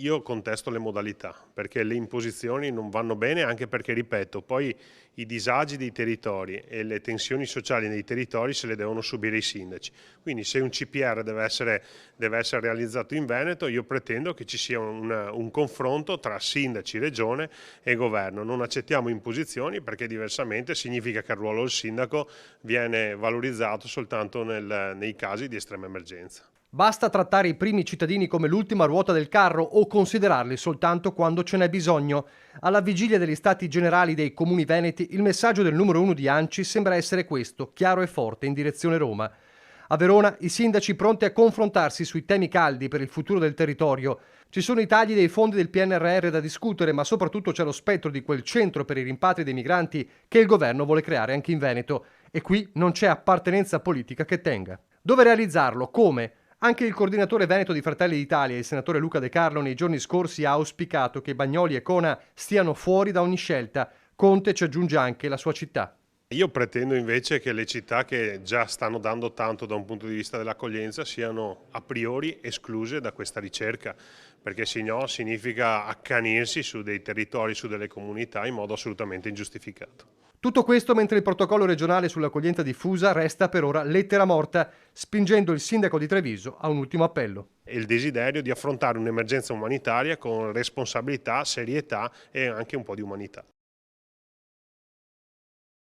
Io contesto le modalità, perché le imposizioni non vanno bene, anche perché, ripeto, poi i disagi dei territori e le tensioni sociali nei territori se le devono subire i sindaci. Quindi se un CPR deve essere realizzato in Veneto, io pretendo che ci sia un confronto tra sindaci, regione e governo. Non accettiamo imposizioni, perché diversamente significa che il ruolo del sindaco viene valorizzato soltanto nei casi di estrema emergenza. Basta trattare i primi cittadini come l'ultima ruota del carro o considerarli soltanto quando ce n'è bisogno? Alla vigilia degli stati generali dei comuni veneti, il messaggio del numero 1 di ANCI sembra essere questo, chiaro e forte, in direzione Roma. A Verona, i sindaci pronti a confrontarsi sui temi caldi per il futuro del territorio. Ci sono i tagli dei fondi del PNRR da discutere, ma soprattutto c'è lo spettro di quel centro per i rimpatri dei migranti che il governo vuole creare anche in Veneto. E qui non c'è appartenenza politica che tenga. Dove realizzarlo? Come? Anche il coordinatore veneto di Fratelli d'Italia, il senatore Luca De Carlo, nei giorni scorsi ha auspicato che Bagnoli e Cona stiano fuori da ogni scelta. Conte ci aggiunge anche la sua città. Io pretendo invece che le città che già stanno dando tanto da un punto di vista dell'accoglienza siano a priori escluse da questa ricerca, perché se no significa accanirsi su dei territori, su delle comunità in modo assolutamente ingiustificato. Tutto questo mentre il protocollo regionale sull'accoglienza diffusa resta per ora lettera morta, spingendo il sindaco di Treviso a un ultimo appello. E il desiderio di affrontare un'emergenza umanitaria con responsabilità, serietà e anche un po' di umanità.